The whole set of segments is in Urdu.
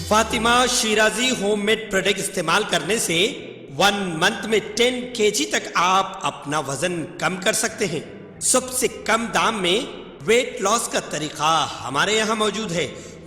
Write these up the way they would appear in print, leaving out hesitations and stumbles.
Fatima Shirazi home made product استعمال کرنے سے 1 منتھ میں 10 kg تک آپ اپنا وزن کم کر سکتے ہیں۔ سب سے کم دام میں ویٹ لاس کا طریقہ ہمارے یہاں موجود ہے،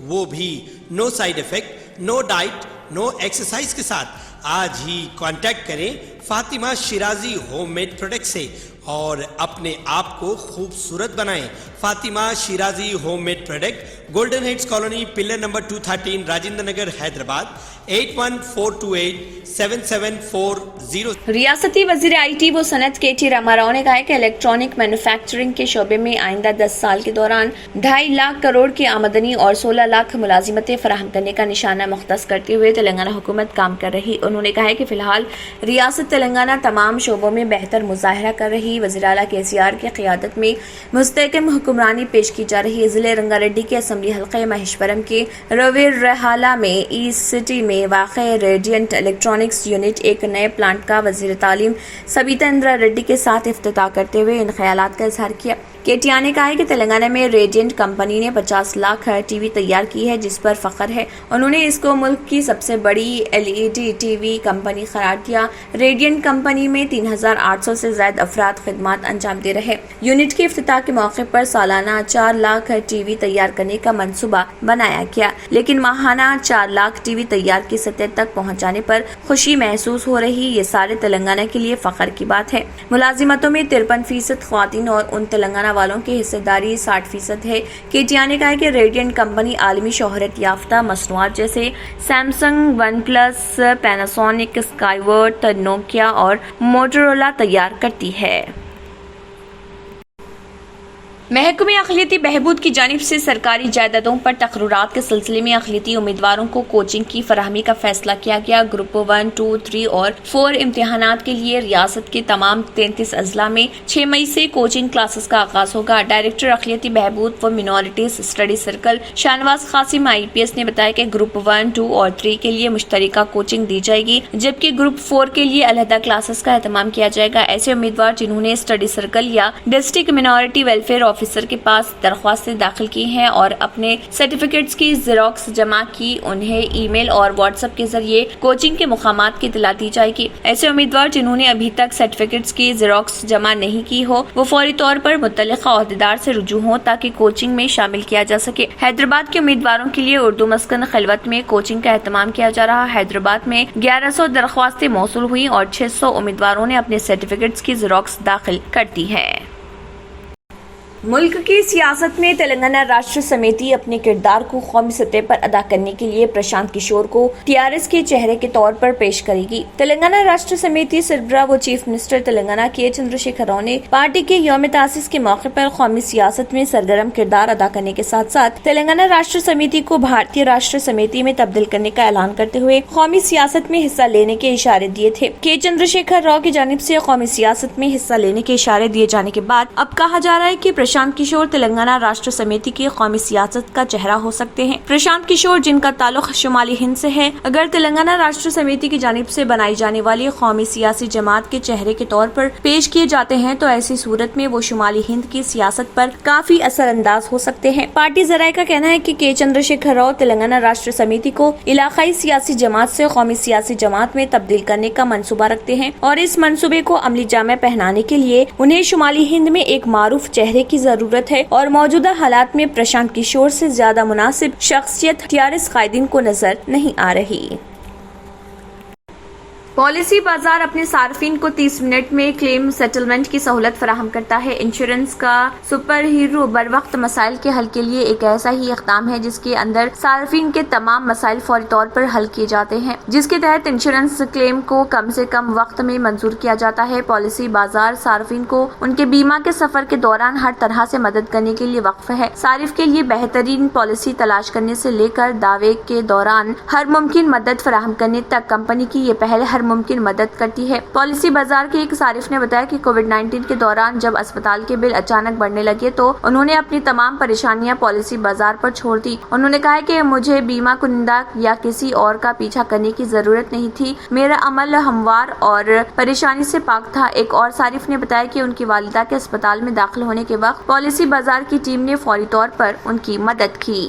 وہ بھی no side effect, no diet, no exercise کے ساتھ۔ آج ہی کانٹیکٹ کریں Fatima Shirazi home made product سے اور اپنے آپ کو خوبصورت بنائیں۔ Fatima Shirazi home made product, golden heights colony, pillar number 213، Rajendra Nagar, Hyderabad, 8142877440۔ ریاستی وزیر آئی ٹی و صنعت کے ٹی راما راؤ نے کہا ہے کہ الیکٹرانک مینوفیکچرنگ کے شعبے میں آئندہ 10 سال کے دوران 2.5 لاکھ کروڑ کی آمدنی اور 16 لاکھ ملازمتیں فراہم کرنے کا نشانہ مختص کرتے ہوئے تلنگانہ حکومت کام کر رہی۔ انہوں نے کہا ہے کہ فی الحال ریاست تلنگانہ تمام شعبوں میں بہتر مظاہرہ کر رہی۔ وزیر اعلیٰ KCR کی قیادت میں مستحکم حکمرانی پیش کی جا رہی ہے۔ ضلع رنگا ریڈی کے اسمبلی حلقہ مہیشورم کے رویرحالہ میں ای سٹی میں واقع ریڈینٹ الیکٹرانکس یونٹ ایک نئے پلانٹ کا وزیر تعلیم سبیتا اندرا ریڈی کے ساتھ افتتاح کرتے ہوئے ان خیالات کا اظہار کیا۔ KTR نے کہا ہے کہ تلنگانہ میں ریڈینٹ کمپنی نے 50 لاکھ ٹی وی تیار کی ہے، جس پر فخر ہے۔ انہوں نے اس کو ملک کی سب سے بڑی LED ٹی وی کمپنی قرار دیا۔ ریڈینٹ کمپنی میں 3800 سے زائد افراد خدمات انجام دے رہے۔ یونٹ کے افتتاح کے موقع پر سالانہ 4 لاکھ ٹی وی تیار کرنے کا منصوبہ بنایا گیا، لیکن ماہانہ 4 لاکھ ٹی وی تیار کی سطح تک پہنچ جانے پر خوشی محسوس ہو رہی۔ یہ سارے تلنگانہ کے لیے فخر کی بات ہے۔ ملازمتوں میں 53% خواتین اور ان تلنگانہ والوں کی حصہ داری 60% ہے۔ KTR نے کہا کہ ریڈینٹ کمپنی عالمی شہرت یافتہ مصنوعات جیسے Samsung, one plus, Panasonic, sky word, Nokia اور موٹورولا تیار کرتی ہے۔ محکمہ اقلیتی بہبود کی جانب سے سرکاری جائیدادوں پر تقررات کے سلسلے میں اقلیتی امیدواروں کو کوچنگ کی فراہمی کا فیصلہ کیا گیا۔ گروپ 1، 2، 3 اور 4 امتحانات کے لیے ریاست کے تمام 33 اضلاع میں 6 مئی سے کوچنگ کلاسز کا آغاز ہوگا۔ ڈائریکٹر اقلیتی بہبود و minorities study circle Shahnawaz Qasim IPS نے بتایا کہ گروپ 1، 2 اور 3 کے لیے مشترکہ کوچنگ دی جائے گی، جبکہ گروپ 4 کے لیے علیحدہ کلاسز کا اہتمام کیا جائے گا۔ ایسے امیدوار جنہوں نے اسٹڈی سرکل یا ڈسٹرکٹ مینورٹی ویلفیئر آفیسر کے پاس درخواستیں داخل کی ہیں اور اپنے سرٹیفکیٹس کی زیروکس جمع کی، انہیں ای میل اور واٹس ایپ کے ذریعے کوچنگ کے مقامات کی اطلاع دی جائے گی۔ ایسے امیدوار جنہوں نے ابھی تک سرٹیفکیٹس کی زیروکس جمع نہیں کی ہو، وہ فوری طور پر متعلقہ عہدیدار سے رجوع ہوں تاکہ کوچنگ میں شامل کیا جا سکے۔ حیدرآباد کے امیدواروں کے لیے اردو مسکن خلوت میں کوچنگ کا اہتمام کیا جا رہا۔ حیدرآباد میں 1100 درخواستیں موصول ہوئیں اور 600 امیدواروں نے اپنے سرٹیفکیٹس کی زیروکس داخل کر دی ہے۔ ملک کی سیاست میں تلنگانہ راشٹر سمیتی اپنے کردار کو قومی سطح پر ادا کرنے کے لیے پرشانت کشور کو TRS کے چہرے کے طور پر پیش کرے گی۔ تلنگانہ راشٹر سمیتی سربراہ و چیف منسٹر تلنگانہ کے چندرشیکھر راؤ نے پارٹی کے یوم تاسیس کے موقع پر قومی سیاست میں سرگرم کردار ادا کرنے کے ساتھ ساتھ تلنگانہ راشٹر سمیتی کو بھارتیہ راشٹر سمیتی میں تبدیل کرنے کا اعلان کرتے ہوئے قومی سیاست میں حصہ لینے کے اشارے دیے تھے۔ چندرشیکھر راؤ کی جانب سے قومی سیاست میں حصہ لینے کے اشارے دیے جانے کے بعد اب کہا جا رہا ہے کہ پرشانت کشور تلنگانہ راشٹر سمیتی کی قومی سیاست کا چہرہ ہو سکتے ہیں۔ پرشانت کشور جن کا تعلق شمالی ہند سے ہے، اگر تلنگانہ راشٹر سمیتی کی جانب سے بنائی جانے والی قومی سیاسی جماعت کے چہرے کے طور پر پیش کیے جاتے ہیں تو ایسی صورت میں وہ شمالی ہند کی سیاست پر کافی اثر انداز ہو سکتے ہیں۔ پارٹی ذرائع کا کہنا ہے کہ چندرشیکھر راؤ تلنگانہ راشٹر سمیتی کو علاقائی سیاسی جماعت سے قومی سیاسی جماعت میں تبدیل کرنے کا منصوبہ رکھتے ہیں اور اس منصوبے کو عملی جامہ پہنانے کے لیے انہیں شمالی ہند میں ایک معروف چہرے کی ضرورت ہے اور موجودہ حالات میں پرشانت کشور سے زیادہ مناسب شخصیت TRS قائدین کو نظر نہیں آ رہی۔ پالیسی بازار اپنے صارفین کو 30 منٹ میں کلیم سیٹلمنٹ کی سہولت فراہم کرتا ہے۔ انشورنس کا سپر ہیرو بروقت مسائل کے حل کے لیے ایک ایسا ہی اقدام ہے جس کے اندر صارفین کے تمام مسائل فوری طور پر حل کیے جاتے ہیں، جس کے تحت انشورنس کلیم کو کم سے کم وقت میں منظور کیا جاتا ہے۔ پالیسی بازار صارفین کو ان کے بیمہ کے سفر کے دوران ہر طرح سے مدد کرنے کے لیے وقف ہے۔ صارف کے لیے بہترین پالیسی تلاش کرنے سے لے کر دعوے کے دوران ہر ممکن مدد فراہم کرنے تک کمپنی کی یہ پہل ہر ممکن مدد کرتی ہے۔ پالیسی بازار کے ایک صارف نے بتایا کہ کووڈ-19 کے دوران جب اسپتال کے بل اچانک بڑھنے لگے تو انہوں نے اپنی تمام پریشانیاں پالیسی بازار پر چھوڑ دی۔ انہوں نے کہا کہ مجھے بیمہ کنندہ یا کسی اور کا پیچھا کرنے کی ضرورت نہیں تھی، میرا عمل ہموار اور پریشانی سے پاک تھا۔ ایک اور صارف نے بتایا کہ ان کی والدہ کے اسپتال میں داخل ہونے کے وقت پالیسی بازار کی ٹیم نے فوری طور پر ان کی مدد کی۔